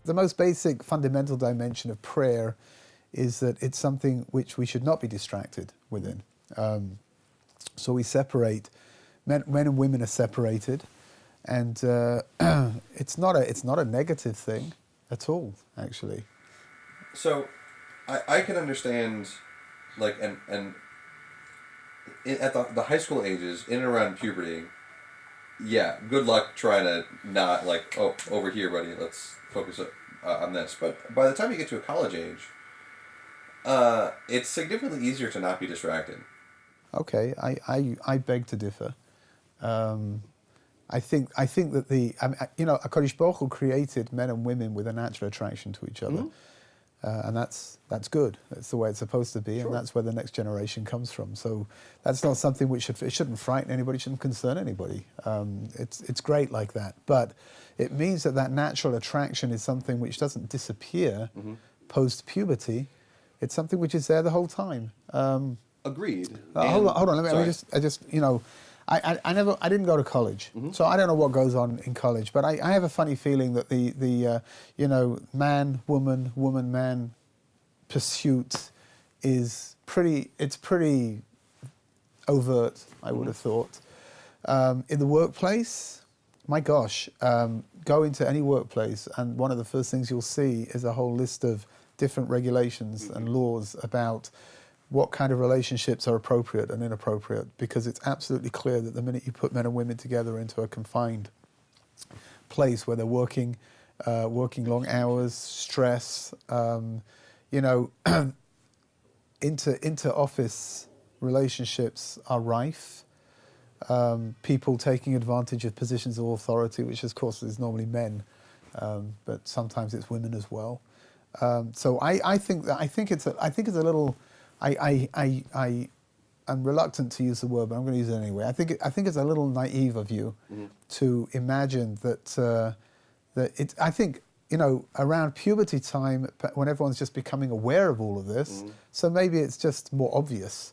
The most basic fundamental dimension of prayer is that it's something which we should not be distracted within. So we separate, men and women are separated, and it's not a negative thing at all, actually. So I can understand, like, and at the high school ages, in and around puberty, yeah, good luck trying to not, like, oh, over here, buddy, let's focus on this. But by the time you get to a college age, it's significantly easier to not be distracted. Okay, I beg to differ. I think that HaKadosh Baruch Hu created men and women with a natural attraction to each other. And that's good. That's the way it's supposed to be, Sure. and that's where the next generation comes from. So that's not something which shouldn't frighten anybody, shouldn't concern anybody. It's great like that, but it means that natural attraction is something which doesn't disappear post puberty. It's something which is there the whole time. Agreed. Hold on. I didn't go to college, so I don't know what goes on in college. But I have a funny feeling that the man, woman, man pursuit is pretty overt. I would have thought. In the workplace, my gosh, go into any workplace, and one of the first things you'll see is a whole list of different regulations and laws about what kind of relationships are appropriate and inappropriate, because it's absolutely clear that the minute you put men and women together into a confined place where they're working long hours, stress, inter-office relationships are rife. People taking advantage of positions of authority, which of course is normally men, but sometimes it's women as well. So I think it's a little. I'm reluctant to use the word, but I'm going to use it anyway. I think it's a little naive of you to imagine that it. I think around puberty time, when everyone's just becoming aware of all of this, so maybe it's just more obvious.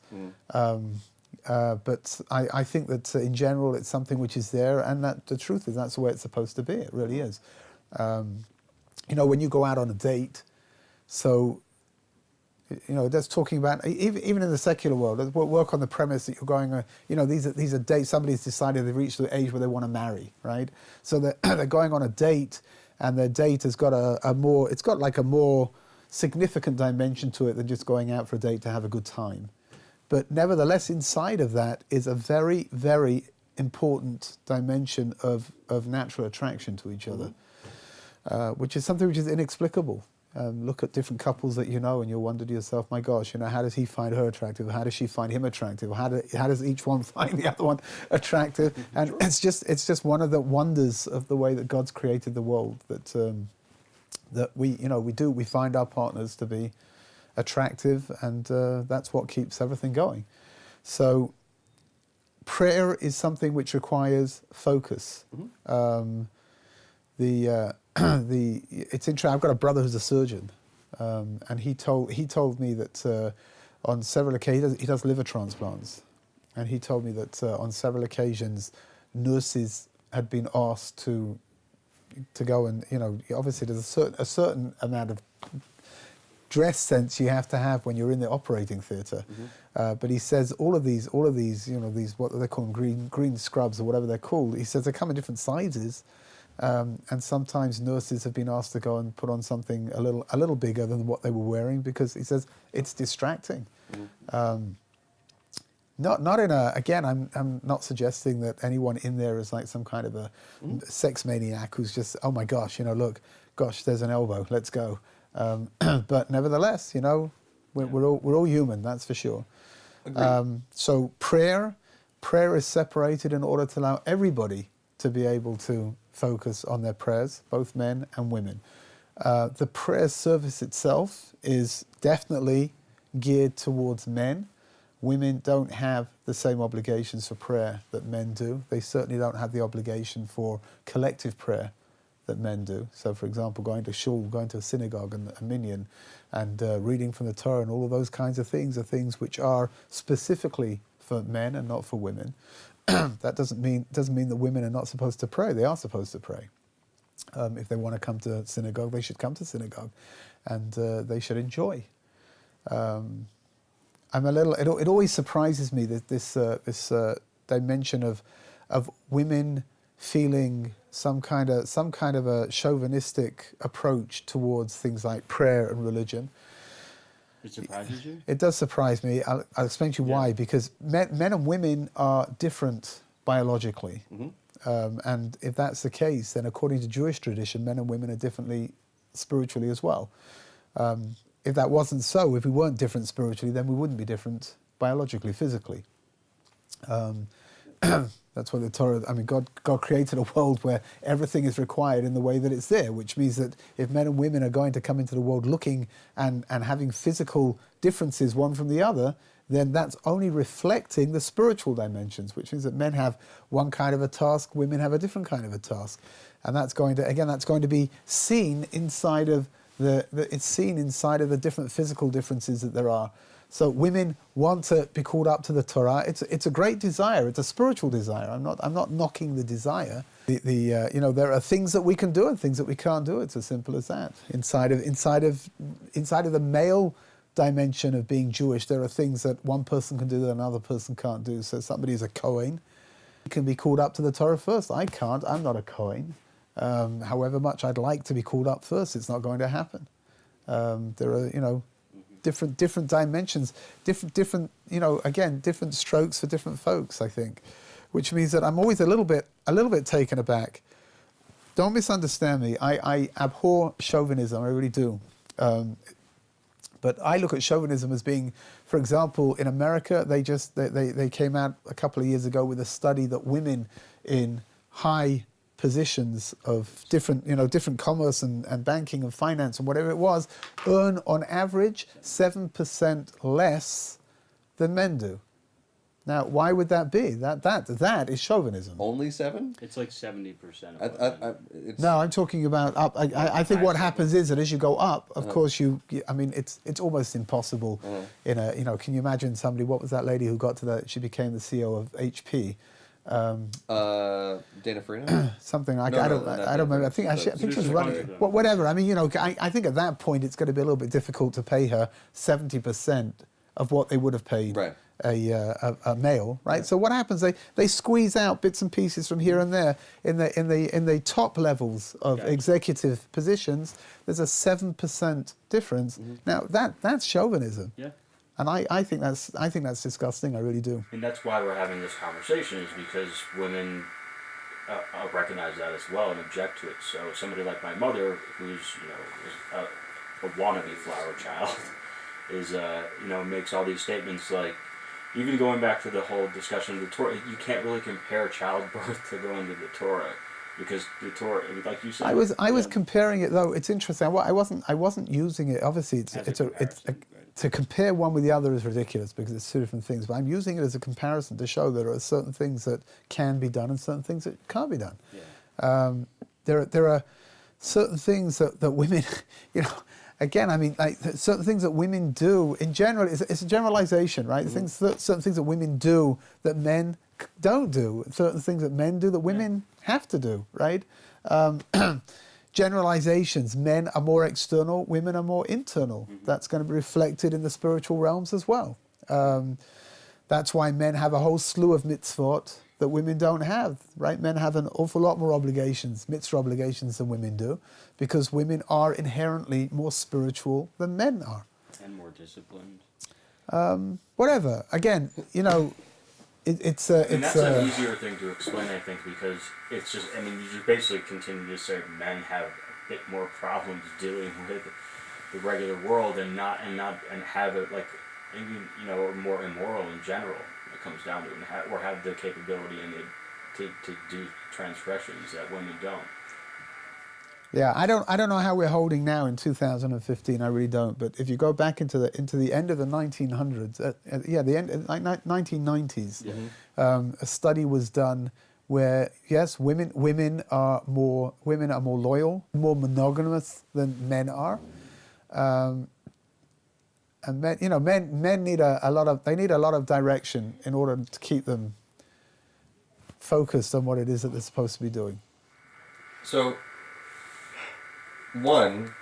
But I think that in general it's something which is there, and that the truth is that's the way it's supposed to be. It really is. When you go out on a date, so. That's talking about even in the secular world. Work on the premise that you're going. These are dates. Somebody's decided they've reached the age where they want to marry, right? So they're going on a date, and their date has got a more significant dimension to it than just going out for a date to have a good time. But nevertheless, inside of that is a very, very important dimension of natural attraction to each other, which is something which is inexplicable. Look at different couples that you know, and you'll wonder to yourself, my gosh, how does he find her attractive? How does she find him attractive? How does each one find the other one attractive? And sure. It's just one of the wonders of the way that God's created the world, that we find our partners to be attractive, and that's what keeps everything going. So prayer is something which requires focus. It's interesting. I've got a brother who's a surgeon, and he told me that on several occasions he does liver transplants, and he told me that on several occasions nurses had been asked to go and obviously there's a certain amount of dress sense you have to have when you're in the operating theatre, but he says all of these these what they call them, green scrubs or whatever they're called. He says they come in different sizes. And sometimes nurses have been asked to go and put on something a little bigger than what they were wearing, because he says it's distracting. Not in a, again, I'm not suggesting that anyone in there is like some kind of a sex maniac who's just, oh my gosh, look, gosh, there's an elbow, let's go. But nevertheless, we're all human, that's for sure. So prayer is separated in order to allow everybody to be able to focus on their prayers, both men and women. The prayer service itself is definitely geared towards men. Women don't have the same obligations for prayer that men do. They certainly don't have the obligation for collective prayer that men do. So, for example, going to shul, going to a synagogue and a minyan, and reading from the Torah and all of those kinds of things are things which are specifically for men and not for women. That doesn't mean that women are not supposed to pray. They are supposed to pray. If they want to come to synagogue, they should come to synagogue, and they should enjoy. I'm a little. It always surprises me that this dimension of women feeling some kind of a chauvinistic approach towards things like prayer and religion. It surprises you? It does surprise me. I'll explain to you why. Because men and women are different biologically. And if that's the case, then according to Jewish tradition, men and women are differently spiritually as well. If that wasn't so, if we weren't different spiritually, then we wouldn't be different biologically, physically. That's what the Torah, God created a world where everything is required in the way that it's there, which means that if men and women are going to come into the world looking and having physical differences one from the other, then that's only reflecting the spiritual dimensions, which means that men have one kind of a task, women have a different kind of a task. And that's going to be seen inside of the different physical differences that there are. So women want to be called up to the Torah. It's a great desire. It's a spiritual desire. I'm not knocking the desire. There are things that we can do and things that we can't do. It's as simple as that. Inside of the male dimension of being Jewish, there are things that one person can do that another person can't do. So somebody who's a Kohen can be called up to the Torah first. I can't. I'm not a Kohen. However much I'd like to be called up first, it's not going to happen. There are, different dimensions, different strokes for different folks, I think, which means that I'm always a little bit taken aback. Don't misunderstand me. I abhor chauvinism. I really do. But I look at chauvinism as being, for example, in America, they came out a couple of years ago with a study that women in high positions of different commerce and banking and finance and whatever it was, earn on average 7% less than men do. Now, why would that be? That is chauvinism. Only 7? It's like 70%. No, I'm talking about up. I think what happens is that as you go up, of course it's almost impossible. Can you imagine somebody? What was that lady who got to that? She became the CEO of HP. Dana Farina? Something like I don't remember. I think she was running. Well, whatever. I think at that point it's going to be a little bit difficult to pay her 70% of what they would have paid a male, right? Yeah. So what happens? They squeeze out bits and pieces from here and there. In the top levels of executive positions, there's a 7% difference. Mm-hmm. Now that's chauvinism. Yeah. And I think that's disgusting. I really do. And that's why we're having this conversation, is because women recognize that as well and object to it. So somebody like my mother, who's is a wannabe flower child, is makes all these statements like, even going back to the whole discussion of the Torah, you can't really compare childbirth to going to the Torah. Because the Torah, like you said, I was comparing it though. It's interesting. I wasn't using it. Obviously, to compare one with the other is ridiculous because it's two different things. But I'm using it as a comparison to show that there are certain things that can be done and certain things that can't be done. Yeah. There are certain things that women, again, certain things that women do in general. It's a generalization, right? Mm-hmm. Certain things that women do that men don't do. Certain things that men do that women have to do, right? Generalizations. Men are more external, women are more internal. Mm-hmm. That's going to be reflected in the spiritual realms as well. That's why men have a whole slew of mitzvot that women don't have, right? Men have an awful lot more obligations, mitzvah obligations, than women do, because women are inherently more spiritual than men are. And more disciplined. Whatever. Again, it's that's an easier thing to explain, I think, because it's just, you just basically continue to say men have a bit more problems dealing with the regular world and have it or more immoral in general. It comes down to it, or have the capability to do transgressions that women don't. Yeah, I don't know how we're holding now in 2015. I really don't. But if you go back into the end of the 1900s, the end like 1990s, a study was done where women are more loyal, more monogamous than men are, and men need a lot of direction in order to keep them focused on what it is that they're supposed to be doing. So, one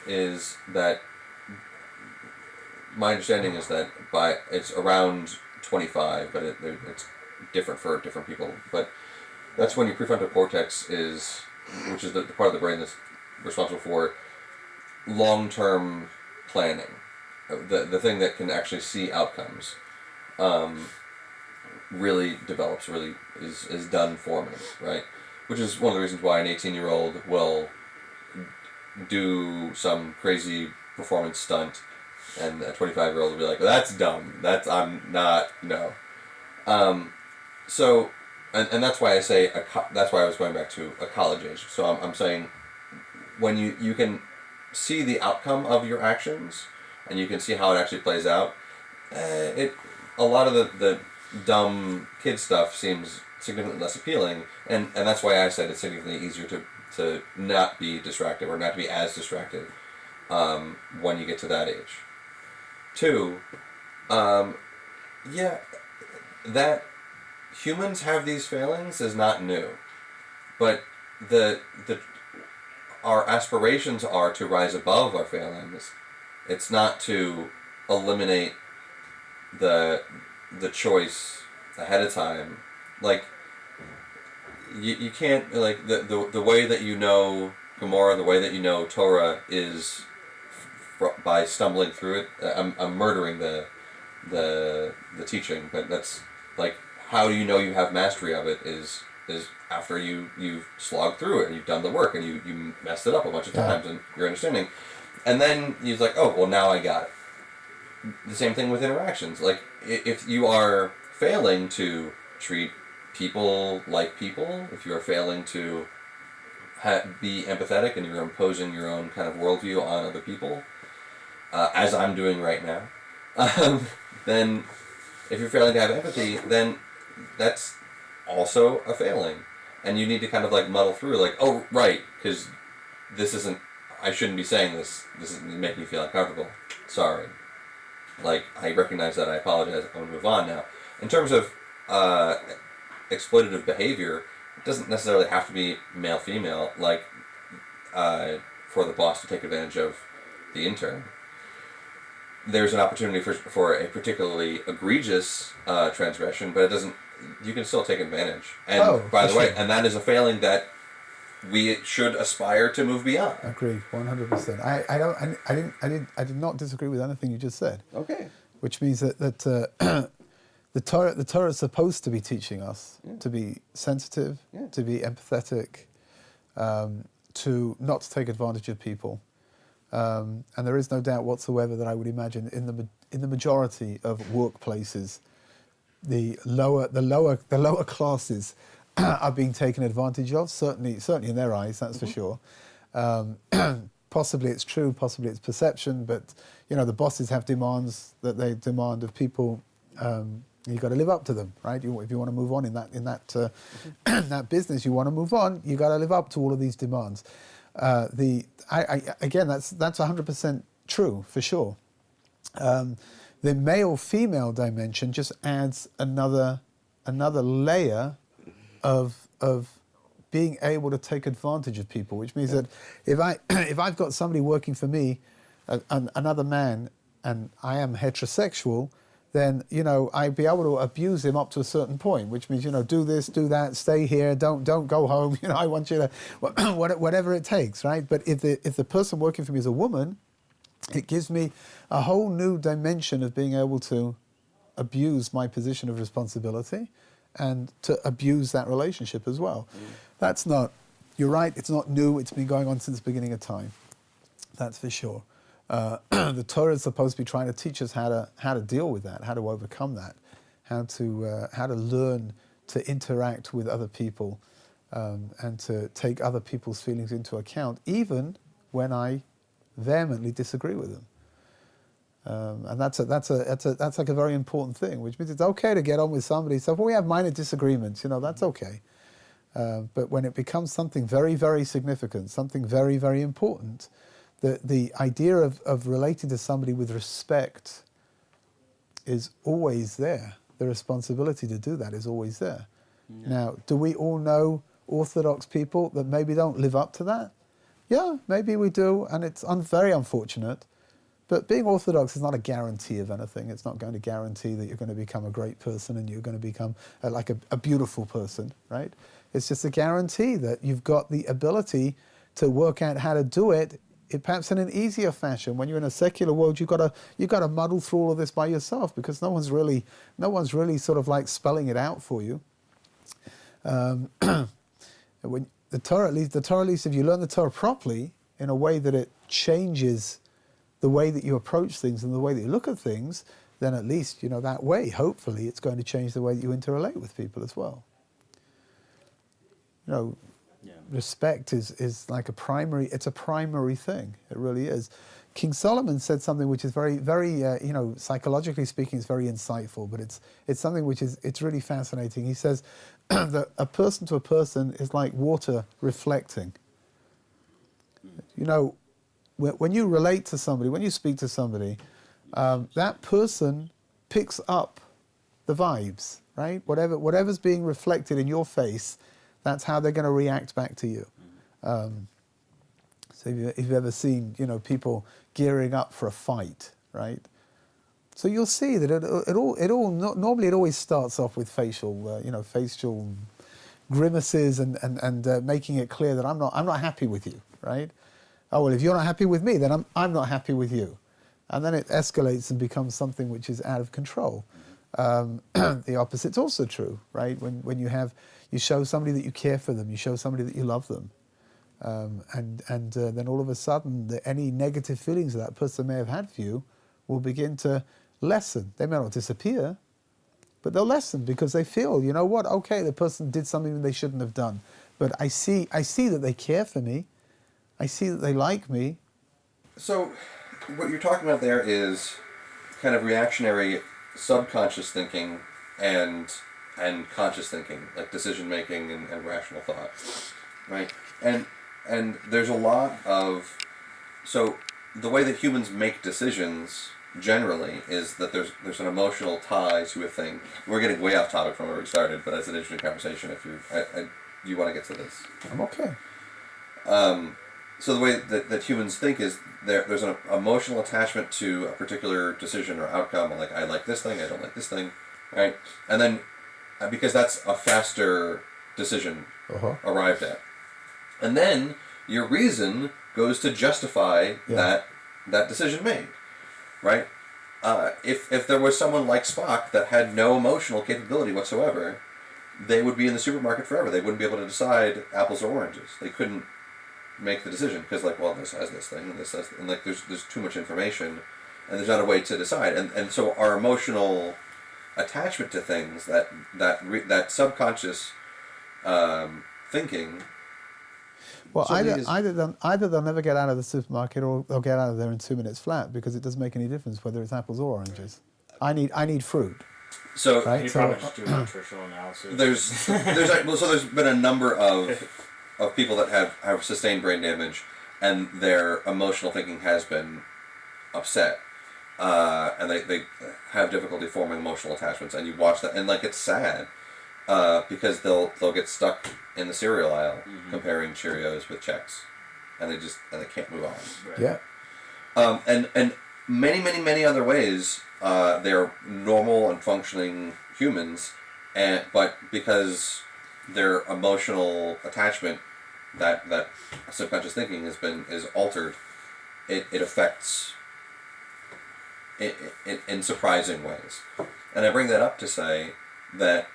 is that my understanding is that it's around 25, but it's different for different people. But that's when your prefrontal cortex which is the part of the brain that's responsible for long-term planning, the thing that can actually see outcomes, really develops, really is done forming, right? Which is one of the reasons why an 18-year-old will do some crazy performance stunt, and a 25-year-old will be like, "That's dumb. I'm not, no." So, and that's why I say that's why I was going back to a college age. So I'm saying when you can see the outcome of your actions, and you can see how it actually plays out, a lot of the dumb kid stuff seems significantly less appealing, and that's why I said it's significantly easier to not be distracted, or not to be as distracted when you get to that age. Two, that humans have these failings is not new, but our aspirations are to rise above our failings. It's not to eliminate the choice ahead of time. Like, you can't, like, the way that you know Gemara, the way that you know Torah is by stumbling through it. I'm murdering the teaching, but that's, like, how do you know you have mastery of it is after you've slogged through it and you've done the work and you messed it up a bunch of times and you're understanding. And then you're like, oh, well, now I got it. The same thing with interactions. Like, if you are failing to treat people like people, if you are failing to be empathetic and you're imposing your own kind of worldview on other people, as I'm doing right now, then if you're failing to have empathy, then that's also a failing. And you need to kind of, like, muddle through, like, oh, right, because I shouldn't be saying this. This is making me feel uncomfortable. Sorry. Like, I recognize that, I apologize, I'm going to move on now. In terms of exploitative behavior, it doesn't necessarily have to be male-female, like, for the boss to take advantage of the intern. There's an opportunity for a particularly egregious transgression, but you can still take advantage. And by the way, and that is a failing that we should aspire to move beyond. Agreed, 100%. I did not disagree with anything you just said. Okay. Which means that the Torah is supposed to be teaching us to be sensitive, to be empathetic, to not to take advantage of people, and there is no doubt whatsoever that I would imagine in the majority of workplaces, the lower classes are being taken advantage of. Certainly in their eyes, that's for sure. Possibly it's true, possibly it's perception, but the bosses have demands that they demand of people. You've got to live up to them, right? If you want to move on in that business, you want to move on. You got to live up to all of these demands. Again, that's 100% true for sure. The male-female dimension just adds another layer of being able to take advantage of people, which means that if I've got somebody working for me, another man, and I am heterosexual, then I'd be able to abuse him up to a certain point, which means do this, do that, stay here, don't go home. I want you to whatever it takes, right? But if the person working for me is a woman, it gives me a whole new dimension of being able to abuse my position of responsibility and to abuse that relationship as well. That's not, you're right, it's not new, it's been going on since the beginning of time. That's for sure. The Torah is supposed to be trying to teach us how to deal with that, how to overcome that, how to learn to interact with other people, and to take other people's feelings into account, even when I vehemently disagree with them. And that's like a very important thing, which means it's okay to get on with somebody. So if we have minor disagreements, that's okay. But when it becomes something very, very significant, something very, very important, the idea of relating to somebody with respect is always there. The responsibility to do that is always there. Yeah. Now, do we all know Orthodox people that maybe don't live up to that? Yeah, maybe we do, and it's very unfortunate. But being Orthodox is not a guarantee of anything. It's not going to guarantee that you're going to become a great person and you're going to become a beautiful person, right? It's just a guarantee that you've got the ability to work out how to do it, perhaps in an easier fashion. When you're in a secular world, you've got to muddle through all of this by yourself because no one's really sort of like spelling it out for you. When the Torah, at least, if you learn the Torah properly in a way that it changes the way that you approach things and the way that you look at things, then at least, that way, hopefully, it's going to change the way that you interrelate with people as well. Respect is like it's a primary thing. It really is. King Solomon said something which is very, very, psychologically speaking, it's very insightful, but it's something which it's really fascinating. He says that a person to a person is like water reflecting. When you relate to somebody, when you speak to somebody, that person picks up the vibes, right? Whatever's being reflected in your face, that's how they're going to react back to you. So if you've ever seen, people gearing up for a fight, right? So you'll see that normally it always starts off with facial grimaces and making it clear that I'm not happy with you, right? Oh, well, if you're not happy with me, then I'm not happy with you. And then it escalates and becomes something which is out of control. The opposite's also true, right? When you show somebody that you care for them, you show somebody that you love them, and then all of a sudden, any negative feelings that person may have had for you will begin to lessen. They may not disappear, but they'll lessen because they feel, you know what? Okay, the person did something that they shouldn't have done, but I see that they care for me. I see that they like me. So, what you're talking about there is kind of reactionary subconscious thinking and conscious thinking, like decision making and rational thought, right? And there's a lot of, so the way that humans make decisions generally is that there's an emotional tie to a thing. We're getting way off topic from where we started, but it's an interesting conversation. If you want to get to this, I'm okay. So the way that humans think is there's an emotional attachment to a particular decision or outcome, like I like this thing, I don't like this thing, right? And then because that's a faster decision arrived at, and then your reason goes to justify that decision made, right? If there was someone like Spock that had no emotional capability whatsoever, they would be in the supermarket forever. They wouldn't be able to decide apples or oranges. They couldn't make the decision because this has this thing and this has, and like there's too much information and there's not a way to decide, and so our emotional attachment to things, that subconscious thinking. Well, either they'll never get out of the supermarket or they'll get out of there in 2 minutes flat because it doesn't make any difference whether it's apples or oranges. I need fruit. So right? You probably just do nutritional analysis. There's been a number of people that have sustained brain damage and their emotional thinking has been upset, and they have difficulty forming emotional attachments, and you watch that and like it's sad because they'll get stuck in the cereal aisle comparing Cheerios with Chex, and they can't move on. Right. Yeah. And many other ways they're normal and functioning humans, but because their emotional attachment, that subconscious thinking is altered, it affects it in surprising ways. And I bring that up to say that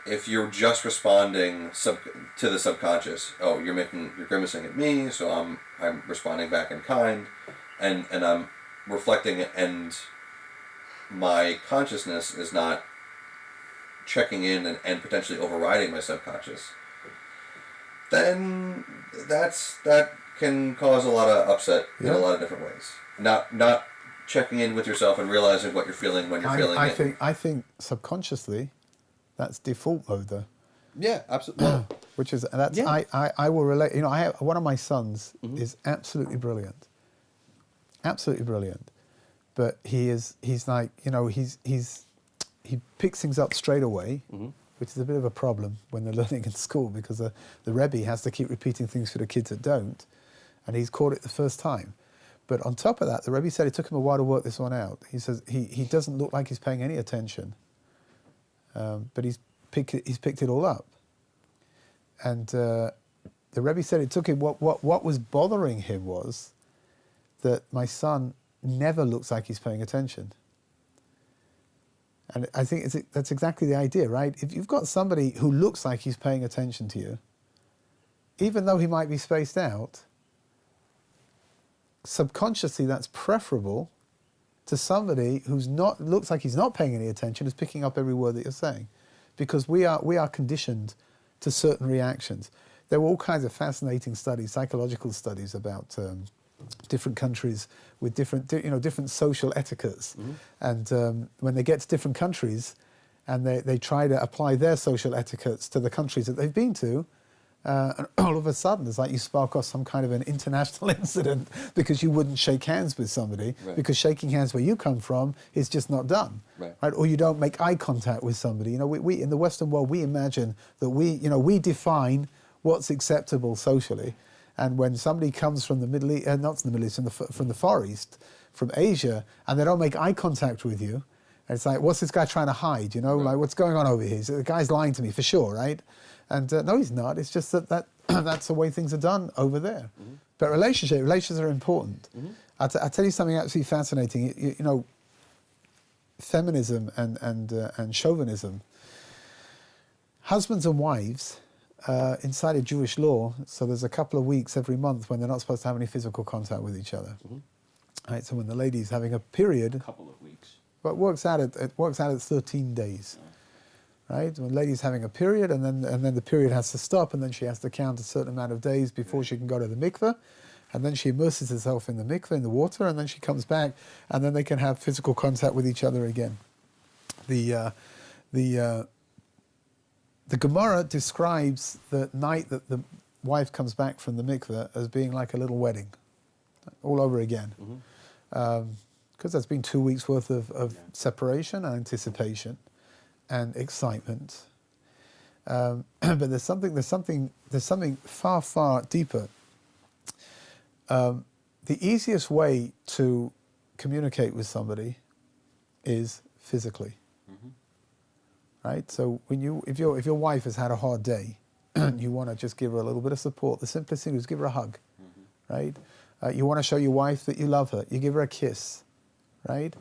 if you're just responding to the subconscious, you're grimacing at me, so I'm responding back in kind, and I'm reflecting it, and my consciousness is not checking in and potentially overriding my subconscious, then that can cause a lot of upset in a lot of different ways. Not checking in with yourself and realizing what you're feeling when you're feeling it. I think subconsciously, that's default mode though. Yeah, absolutely. Which is I will relate. I have one of my sons is absolutely brilliant, but he's like he picks things up straight away, which is a bit of a problem when they're learning in school, because the Rebbe has to keep repeating things for the kids that don't, and he's caught it the first time. But on top of that, the Rebbe said it took him a while to work this one out. He says he doesn't look like he's paying any attention, but he's picked it all up. And the Rebbe said it took him, what was bothering him was that my son never looks like he's paying attention. And I think that's exactly the idea, right? If you've got somebody who looks like he's paying attention to you, even though he might be spaced out, subconsciously that's preferable to somebody who's looks like he's not paying any attention, is picking up every word that you're saying. Because we are conditioned to certain reactions. There were all kinds of fascinating studies, psychological studies about different countries with different social etiquettes. Mm-hmm. And when they get to different countries and they try to apply their social etiquettes to the countries that they've been to, and all of a sudden it's like you spark off some kind of an international incident because you wouldn't shake hands with somebody, right, because shaking hands where you come from is just not done, right? Or you don't make eye contact with somebody. We in the Western world, we imagine that we define what's acceptable socially. And when somebody comes from the Middle East, not from the Middle East, from the Far East, from Asia, and they don't make eye contact with you, and it's like, what's this guy trying to hide? Right. Like, what's going on over here? So the guy's lying to me for sure, right? And no, he's not. It's just that that's the way things are done over there. Mm-hmm. But relations are important. Mm-hmm. I'll tell you something absolutely fascinating. Feminism and chauvinism. Husbands and wives. Inside of Jewish law, so there's a couple of weeks every month when they're not supposed to have any physical contact with each other. Mm-hmm. Right, so when the lady's having a period, a couple of weeks, but it works out at 13 days. Yeah. Right, when the lady's having a period, and then the period has to stop, and then she has to count a certain amount of days before she can go to the mikveh, and then she immerses herself in the mikveh, in the water, and then she comes back, and then they can have physical contact with each other again. The Gemara describes the night that the wife comes back from the mikveh as being like a little wedding, all over again. Because there's been 2 weeks worth of separation and anticipation and excitement. But there's something far, far deeper. The easiest way to communicate with somebody is physically. Right, so if your wife has had a hard day, you want to just give her a little bit of support. The simplest thing is give her a hug, right? You want to show your wife that you love her. You give her a kiss, right?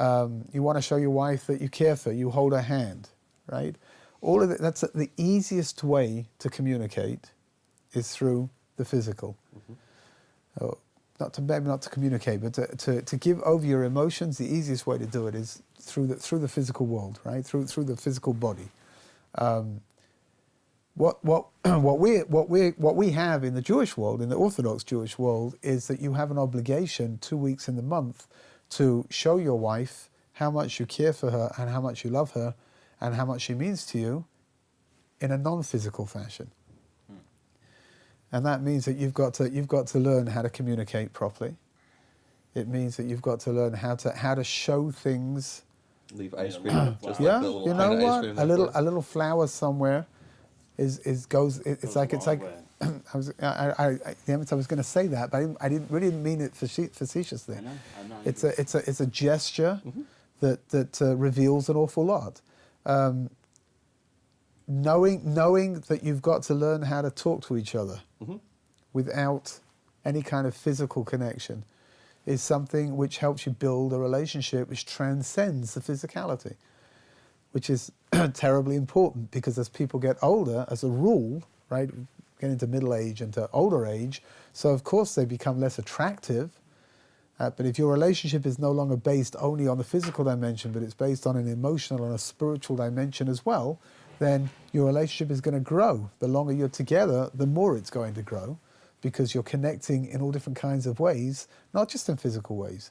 You want to show your wife that you care for her. You hold her hand, right? All of it. That's the easiest way to communicate, is through the physical. Maybe not to communicate, but to give over your emotions. The easiest way to do it is through the physical world, right? Through the physical body. What we have in the Jewish world, in the Orthodox Jewish world, is that you have an obligation 2 weeks in the month to show your wife how much you care for her and how much you love her and how much she means to you in a non-physical fashion. And that means that you've got to learn how to communicate properly. It means that you've got to learn how to show things. Leave ice cream. Just yeah, like the little you know what? a little flower somewhere goes. It's like I was going to say that, but I didn't mean it facetiously. I know it's a gesture that reveals an awful lot. Knowing that you've got to learn how to talk to each other without any kind of physical connection is something which helps you build a relationship which transcends the physicality, which is terribly important, because as people get older, as a rule, right, get into middle age and to older age, so of course they become less attractive. But if your relationship is no longer based only on the physical dimension, but it's based on an emotional and a spiritual dimension as well, then your relationship is going to grow. The longer you're together, the more it's going to grow, because you're connecting in all different kinds of ways, not just in physical ways.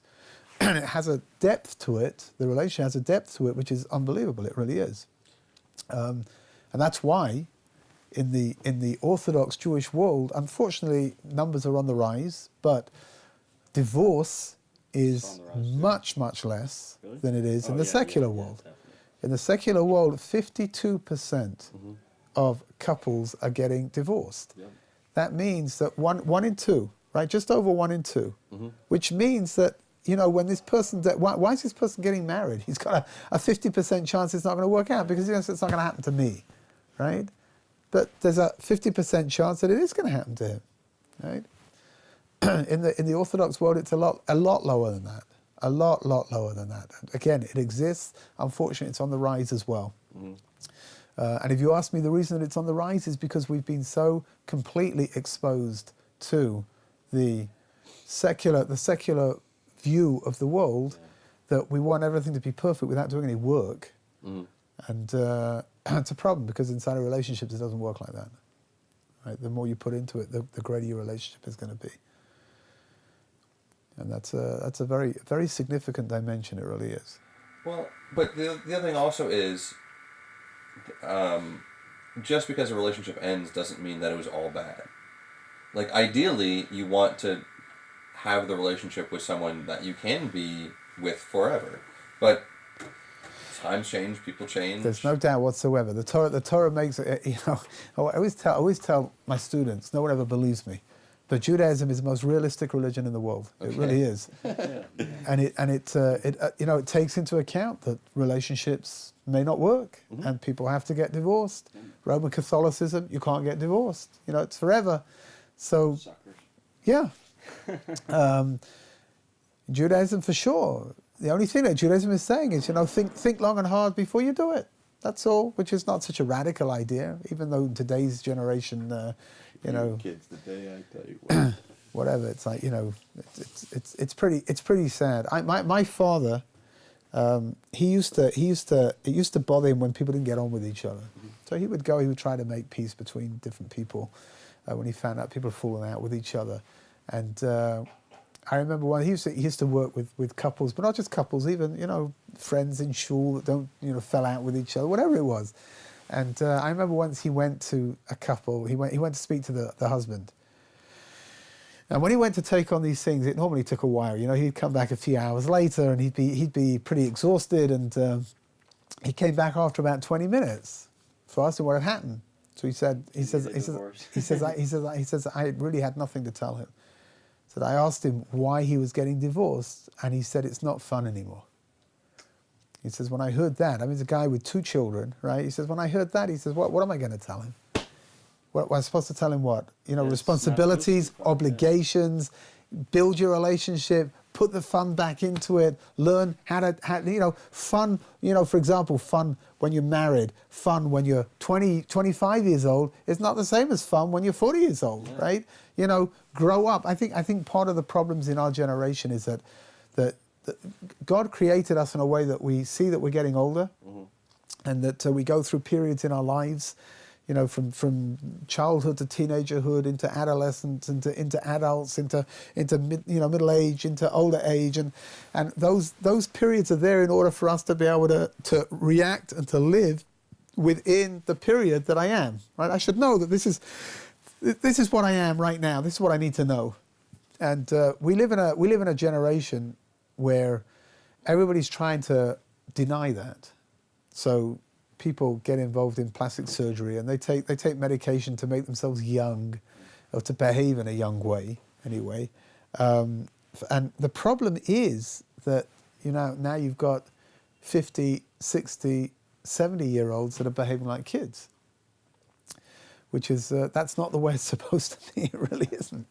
And it has a depth to it, the relationship has a depth to it, which is unbelievable. It really is. And that's why in the Orthodox Jewish world, unfortunately, numbers are on the rise, but divorce is much, much less than it is in the secular world. In the secular world, 52% of couples are getting divorced. Yep. That means that one in two, right? Just over 1 in 2, which means that, you know, when this person, why is this person getting married? He's got a 50% chance it's not going to work out because he knows it's not going to happen to me, right? But there's a 50% chance that it is going to happen to him, right? In the Orthodox world, it's a lot lower than that. A lot lower than that. Again, it exists. Unfortunately, it's on the rise as well. And if you ask me, the reason that it's on the rise is because we've been so completely exposed to the secular view of the world that we want everything to be perfect without doing any work. And it's a problem because inside of relationships, it doesn't work like that. Right? The more you put into it, the greater your relationship is going to be. And that's a very, very significant dimension. It really is. Well, but the other thing also is, just because a relationship ends doesn't mean that it was all bad. Like, ideally, you want to have the relationship with someone that you can be with forever. But times change, people change. There's no doubt whatsoever. The Torah makes it, you know, I always tell my students, no one ever believes me, but Judaism is the most realistic religion in the world. It really is. And it you know, it takes into account that relationships may not work and people have to get divorced. Roman Catholicism, you can't get divorced. You know, it's forever. So, Suckers. yeah. Judaism for sure. The only thing that Judaism is saying is, you know, think long and hard before you do it. That's all, which is not such a radical idea, even though in today's generation, you know, kids today, I tell you what. whatever. It's like, you know, it's pretty sad. My father, it used to bother him when people didn't get on with each other. So he would try to make peace between different people when he found out people were falling out with each other. And I remember when he used to work with couples, but not just couples, even, you know, friends in shul that don't, you know, fell out with each other, whatever it was. And I remember once he went to a couple, he went to speak to the husband. And when he went to take on these things, it normally took a while. You know, he'd come back a few hours later and he'd be pretty exhausted, and he came back after about 20 minutes for asking what had happened. So he says I really had nothing to tell him. So I asked him why he was getting divorced, and he said it's not fun anymore. He says, when I heard that, I mean, he's a guy with 2 children, right? He says, when I heard that, he says, what am I going to tell him? What am I supposed to tell him? What? You know, responsibilities, obligations, build your relationship, put the fun back into it, learn how you know, fun, you know, for example, fun when you're married, fun when you're 20, 25 years old is not the same as fun when you're 40 years old, right? You know, grow up. I think part of the problems in our generation is that God created us in a way that we see that we're getting older, and that we go through periods in our lives, you know, from childhood to teenagerhood, into adolescence, into adults, into middle age, into older age, and those periods are there in order for us to be able to react and to live within the period that I am. Right? I should know that this is what I am right now. This is what I need to know. And we live in a generation where everybody's trying to deny that. So people get involved in plastic surgery, and they take medication to make themselves young, or to behave in a young way anyway. And the problem is that, you know, now you've got 50, 60, 70-year-olds that are behaving like kids, which is that's not the way it's supposed to be. It really isn't.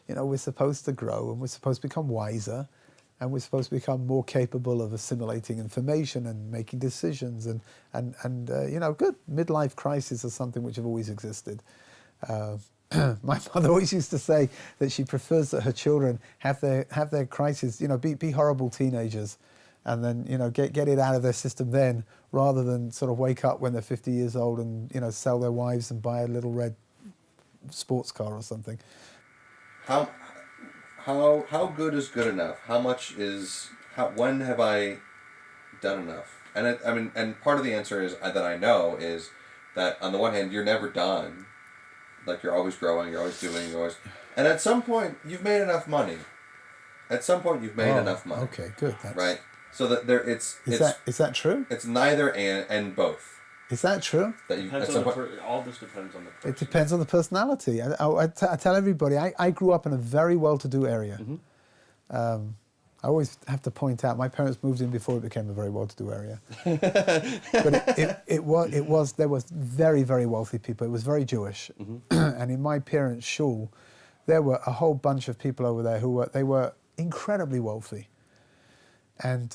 You know, we're supposed to grow, and we're supposed to become wiser, and we're supposed to become more capable of assimilating information and making decisions, and you know, good midlife crises are something which have always existed. My mother always used to say that she prefers that her children have their crises, you know, be horrible teenagers, and then, you know, get it out of their system then, rather than sort of wake up when they're 50 years old and, you know, sell their wives and buy a little red sports car or something. How good is good enough? When have I done enough? And and part of the answer is that I know is that on the one hand, you're never done. Like, you're always growing, you're always doing, and at some point you've made enough money. At some point you've made enough money. Okay, good. Right? So that there, Is that true? It's neither and both. Is that true? That you, Depends on all this depends on the person. It depends on the personality. I tell everybody, I grew up in a very well-to-do area. I always have to point out, my parents moved in before it became a very well-to-do area. But there was very, very wealthy people. It was very Jewish. And in my parents' shul, there were a whole bunch of people over there they were incredibly wealthy. And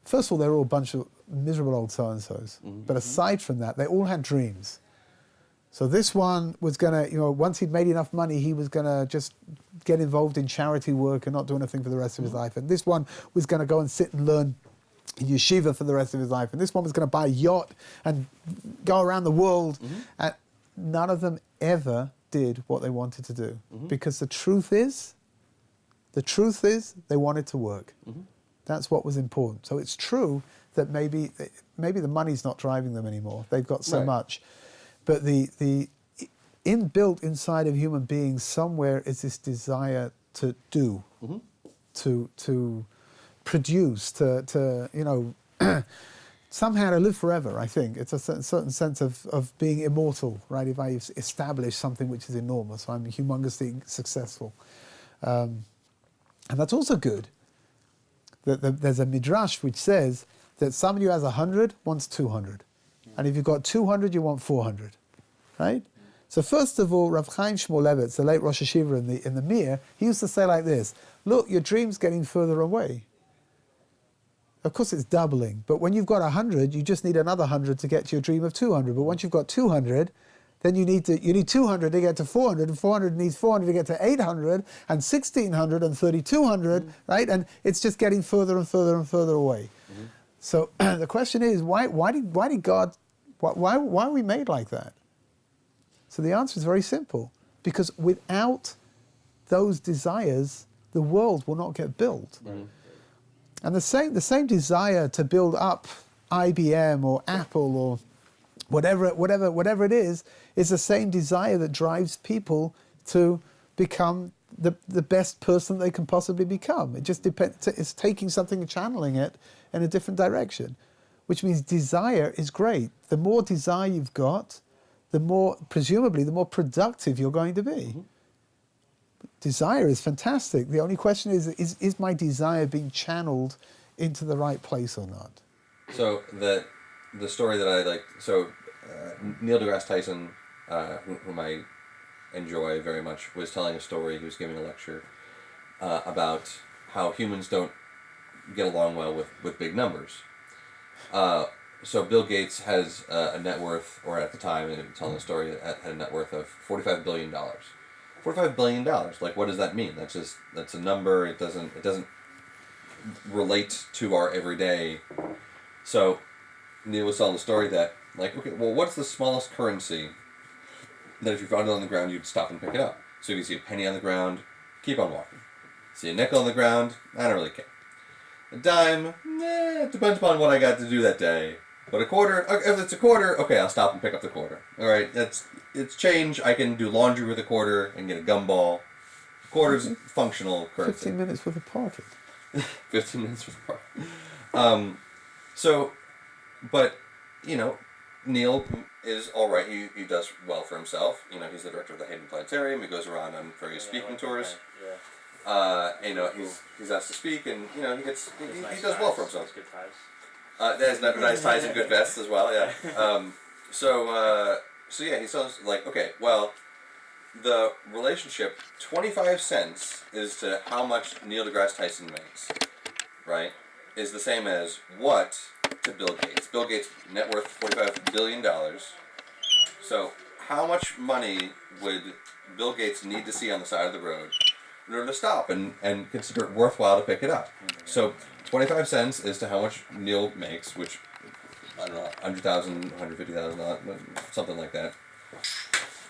first of all, they were all a bunch of miserable old so-and-sos. But aside from that, they all had dreams. So this one was going to, once he'd made enough money, he was going to just get involved in charity work and not do anything for the rest of his life. And this one was going to go and sit and learn in yeshiva for the rest of his life. And this one was going to buy a yacht and go around the world. And none of them ever did what they wanted to do. Because the truth is they wanted to work. That's what was important. So it's true that maybe the money's not driving them anymore. They've got so much. But the inbuilt inside of human beings somewhere is this desire to do, to produce, to somehow to live forever, I think. It's a certain sense of being immortal, right? If I establish something which is enormous, I'm humongously successful. And that's also good. There's a midrash which says that somebody who has 100 wants 200. And if you've got 200, you want 400, right? So first of all, Rav Chaim Shmulevitz, the late Rosh Hashiva in the Mir, he used to say like this: look, your dream's getting further away. Of course, it's doubling, but when you've got 100, you just need another 100 to get to your dream of 200. But once you've got 200, then you need 200 to get to 400, and 400 needs 400 to get to 800, and 1600 and 3200, right? And it's just getting further and further and further away. So the question is, why did God? Why are we made like that? So the answer is very simple. Because without those desires, the world will not get built. And the same desire to build up IBM or Apple or whatever it is the same desire that drives people to become the best person they can possibly become. It just depends. It's taking something and channeling it in a different direction. Which means desire is great. The more desire you've got, presumably, the more productive you're going to be. Desire is fantastic. The only question is my desire being channeled into the right place or not? So the story that I like, Neil deGrasse Tyson, whom I enjoy very much, was telling a story. He was giving a lecture about how humans don't get along well with big numbers. So Bill Gates has a net worth, or at the time, and telling the story, had a net worth of $45 billion. $45 billion. Like, what does that mean? That's a number. It doesn't relate to our everyday. So Neil was telling the story that, like, okay, well, what's the smallest currency that if you found it on the ground, you'd stop and pick it up? So if you see a penny on the ground, keep on walking. See a nickel on the ground, I don't really care. A dime, it depends upon what I got to do that day. But a quarter, if it's a quarter, okay, I'll stop and pick up the quarter. All right, it's change. I can do laundry with a quarter and get a gumball. Quarter's functional currency. 15 minutes with a pocket. 15 minutes with a pocket. But, Neil is all right. He does well for himself. He's the director of the Hayden Planetarium. He goes around on various speaking tours. He's asked to speak, and he does well for himself. Good ties. There's nice ties and good vests as well. Yeah. He sounds like, okay. Well, the relationship 25 cents is to how much Neil deGrasse Tyson makes, right? Is the same as what to Bill Gates. Bill Gates' net worth $45 billion. So how much money would Bill Gates need to see on the side of the road in order to stop and consider it worthwhile to pick it up? So 25 cents is to how much Neil makes, which, I don't know, $100,000, $150,000, something like that.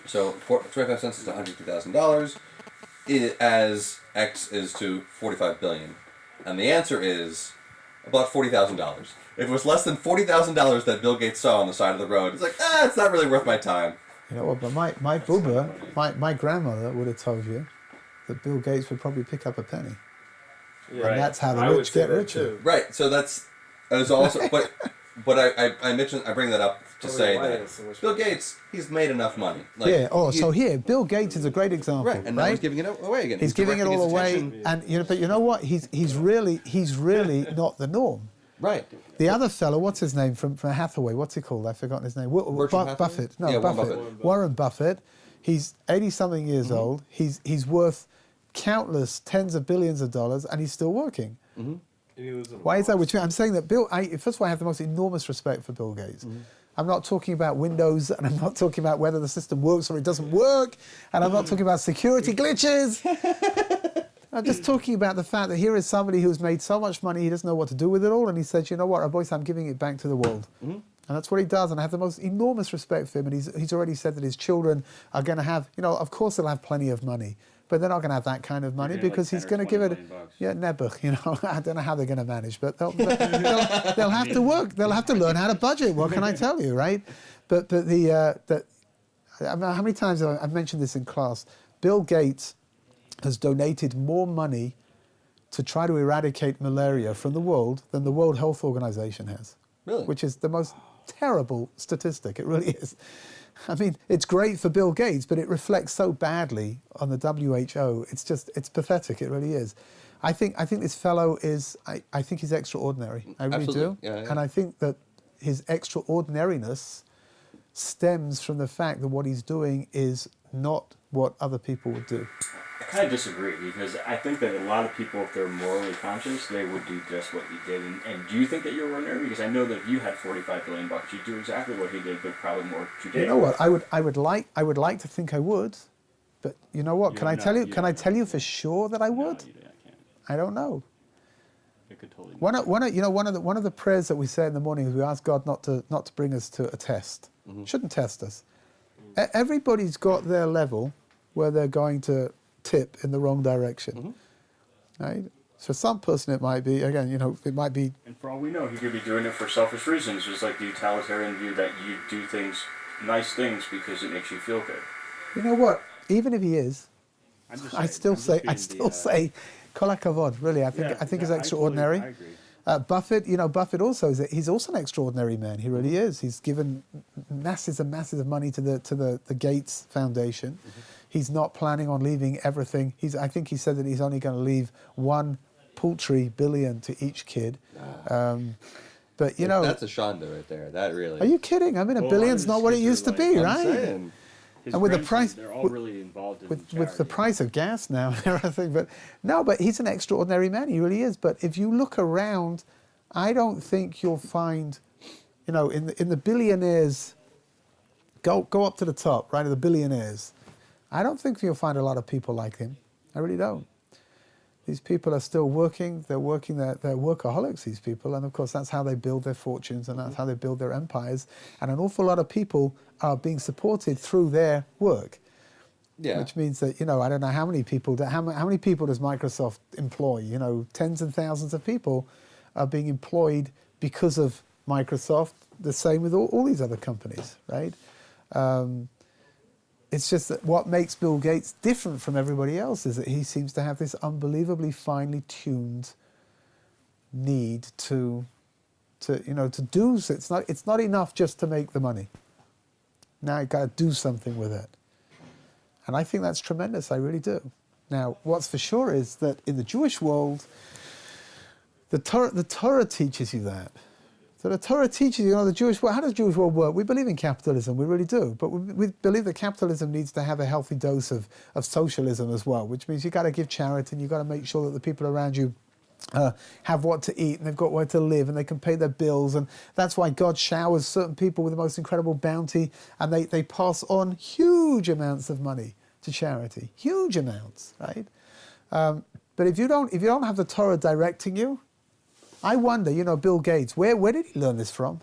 So 25 cents is to $150,000, as X is to 45 billion. And the answer is about $40,000. If it was less than $40,000 that Bill Gates saw on the side of the road, it's like, it's not really worth my time. You know what, but my booba, my grandmother would have told you that Bill Gates would probably pick up a penny. Right. And that's how the I would rich say get that richer. too. Right. So that's also, but I bring that up to say why that is so much Bill money? Gates, he's made enough money. Yeah. So here, Bill Gates is a great example. Right, and now he's giving it away again. He's giving it directing all his away, attention- and but you know what? He's really not the norm. Right. The other fellow, what's his name from Hathaway? What's he called? I've forgotten his name. Berkshire Hathaway? Buffett. No, Yeah, Warren Buffett. Buffett. Warren Buffett. He's 80-something years old. He's worth countless tens of billions of dollars, and he's still working. And he lives in a Why is that? box. I'm saying that first of all, I have the most enormous respect for Bill Gates. I'm not talking about Windows, and I'm not talking about whether the system works or it doesn't work, and I'm not talking about security glitches. I'm just talking about the fact that here is somebody who's made so much money, he doesn't know what to do with it all, and he said, you know what, boys, I'm giving it back to the world. And that's what he does, and I have the most enormous respect for him, and he's already said that his children are going to have, of course they'll have plenty of money, but they're not going to have that kind of money They're gonna because like he's 10 or going to give it, 20 million bucks. I don't know how they're going to manage, but they'll have to work, they'll have to learn how to budget, what can I tell you, right? But I mean, how many times have I've mentioned this in class? Bill Gates has donated more money to try to eradicate malaria from the world than the World Health Organization has. Really? Which is the most terrible statistic, it really is. I mean, it's great for Bill Gates, but it reflects so badly on the WHO. It's pathetic, it really is. I think this fellow is, I think he's extraordinary. I really Absolutely. do. Yeah. And I think that his extraordinariness stems from the fact that what he's doing is not what other people would do. I kind of disagree because I think that a lot of people, if they're morally conscious, they would do just what he did. And do you think that you're ordinary? Because I know that if you had $45 billion, you'd do exactly what he did, but probably more Judaic. You know what? I would like to think I would, but you know what? You Can I don't tell know. you? You Can I don't tell know. you for sure that I would? No, I can't. I don't know. It could totally. One of the prayers that we say in the morning is we ask God not to bring us to a test. Shouldn't test us. Everybody's got their level where they're going to tip in the wrong direction. Right? So some person it might be, again, it might be. And for all we know, he could be doing it for selfish reasons, just like the utilitarian view that you do nice things because it makes you feel good. You know what? Even if he is, I'm just I saying, still I'm just say, being kol hakavod. Really, I think he's extraordinary. I agree. Buffett also he's also an extraordinary man. He really is. He's given masses and masses of money to the Gates Foundation. He's not planning on leaving everything. I think he said that he's only going to leave $1 paltry billion to each kid. But that's a shonda right there. That really. are you kidding? I mean, a Well, billion's not what it used to be, I'm right? saying. His And with the grandson, price- they're all really involved in with the charity. price of gas now and everything. But he's an extraordinary man. He really is. But if you look around, I don't think you'll find, in the billionaires. Go up to the top, right? Of the billionaires. I don't think you'll find a lot of people like him. I really don't. These people are still working. They're working. They're workaholics, these people. And of course, that's how they build their fortunes and that's how they build their empires. And an awful lot of people are being supported through their work. Yeah. Which means that, I don't know how many people, how many people does Microsoft employ? Tens and thousands of people are being employed because of Microsoft. The same with all these other companies, right? It's just that what makes Bill Gates different from everybody else is that he seems to have this unbelievably finely tuned need to do. So it's not enough just to make the money. Now you've got to do something with it. And I think that's tremendous. I really do. Now, what's for sure is that in the Jewish world, the Torah teaches you that. So the Torah teaches you, the Jewish world. How does the Jewish world work? We believe in capitalism, we really do. But we believe that capitalism needs to have a healthy dose of socialism as well, which means you've got to give charity and you've got to make sure that the people around you have what to eat and they've got where to live and they can pay their bills. And that's why God showers certain people with the most incredible bounty and they pass on huge amounts of money to charity. Huge amounts, right? But if you don't have the Torah directing you, I wonder, Bill Gates, where did he learn this from?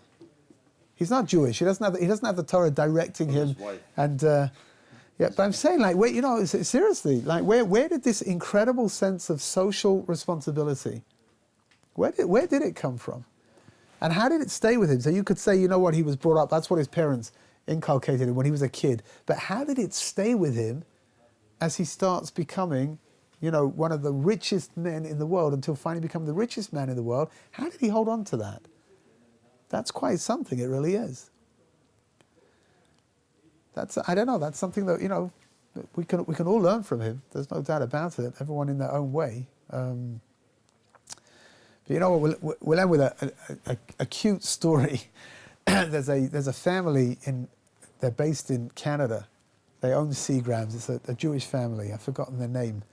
He's not Jewish. He doesn't have the Torah directing him. His wife. And but I'm saying, seriously, where did this incredible sense of social responsibility? Where did it come from? And how did it stay with him? So you could say, he was brought up. That's what his parents inculcated him when he was a kid. But how did it stay with him as he starts becoming one of the richest men in the world until finally become the richest man in the world. How did he hold on to that? That's quite something, it really is. I don't know, that's something that, we can all learn from him. There's no doubt about it, everyone in their own way. But you know what, we'll end with a cute story. There's a family, they're based in Canada. They own seagrams. It's a Jewish family. I've forgotten their name.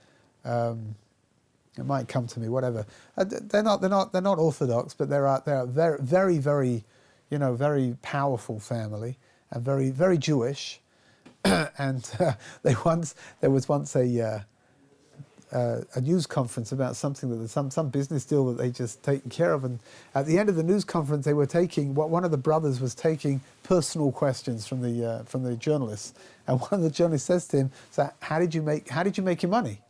It might come to me. Whatever. They're not Orthodox, but they're a very, very, very, very powerful family and very, very Jewish. And there was once a news conference about something that some business deal that they just taken care of, and at the end of the news conference they were taking one of the brothers was taking personal questions from the journalists, and one of the journalists says to him, "So how did you make your money?"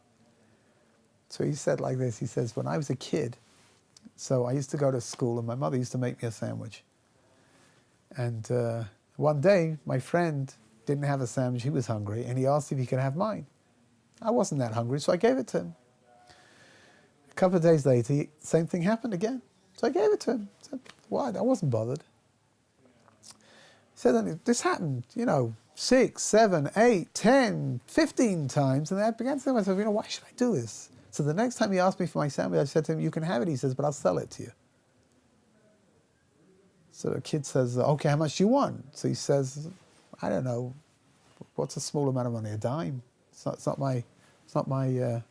So he said like this. He says, "When I was a kid, so I used to go to school and my mother used to make me a sandwich, and one day my friend didn't have a sandwich. He was hungry and he asked if he could have mine. I wasn't that hungry, so I gave it to him. A couple of days later, same thing happened again. So I gave it to him. I said, why? I wasn't bothered. He said, this happened, 6, 7, 8, 10, 15 times. And I began to think to myself, why should I do this? So the next time he asked me for my sandwich, I said to him, you can have it. He says, but I'll sell it to you. So the kid says, okay, how much do you want? So he says, I don't know, what's a small amount of money? A dime. It's not my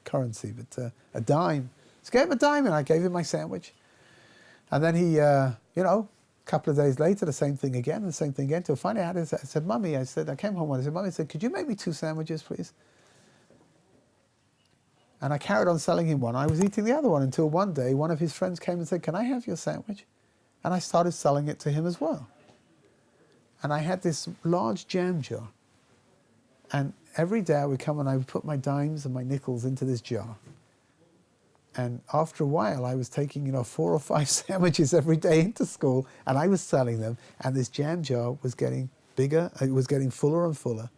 currency, but a dime. So I gave him a dime and I gave him my sandwich. And then he, a couple of days later, the same thing again, Till finally I said, Mummy, I came home and I said, Mummy, could you make me 2 sandwiches, please? And I carried on selling him one. I was eating the other one until one day one of his friends came and said, can I have your sandwich? And I started selling it to him as well. And I had this large jam jar. And every day I would come and I would put my dimes and my nickels into this jar. And after a while, I was taking, 4 or 5 sandwiches every day into school, and I was selling them. And this jam jar was getting bigger. It was getting fuller and fuller,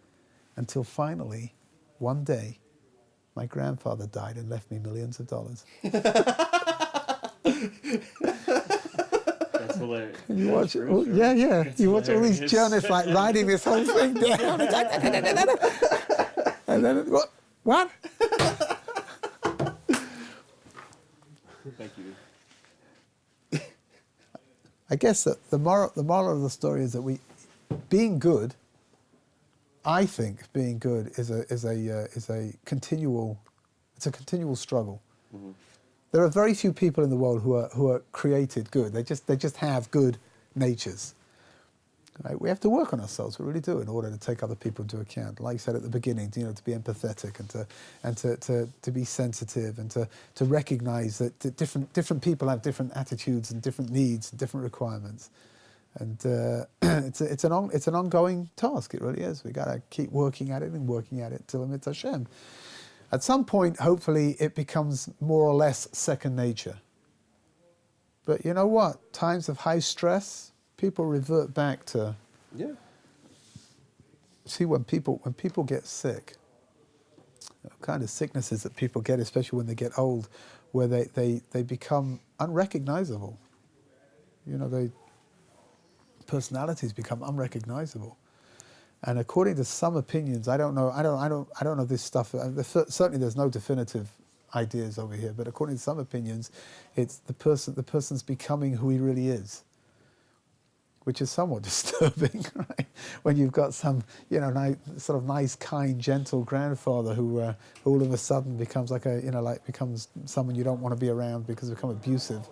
until finally, one day, my grandfather died and left me millions of dollars. That's hilarious. You watch, you watch all these journalists like writing this whole thing down. And then what? Thank you. I guess that the moral of the story is that being good is a continual struggle. Mm-hmm. There are very few people in the world who are created good. They just have good natures. Right? We have to work on ourselves. We really do, in order to take other people into account. Like I said at the beginning, to be empathetic and to be sensitive and to recognise that different people have different attitudes and different needs and different requirements. And it's an ongoing task. It really is. We got to keep working at it till Amit Hashem. At some point, hopefully, it becomes more or less second nature. But you know what? Times of high stress, people revert back to. Yeah. See, when people get sick, the kind of sicknesses that people get, especially when they get old, where they become unrecognizable. Personalities become unrecognizable. And according to some opinions, I don't know this stuff. Certainly, there's no definitive ideas over here. But according to some opinions, it's the person's becoming who he really is, which is somewhat disturbing, right? When you've got some, sort of nice, kind, gentle grandfather who all of a sudden becomes becomes someone you don't want to be around because they become abusive.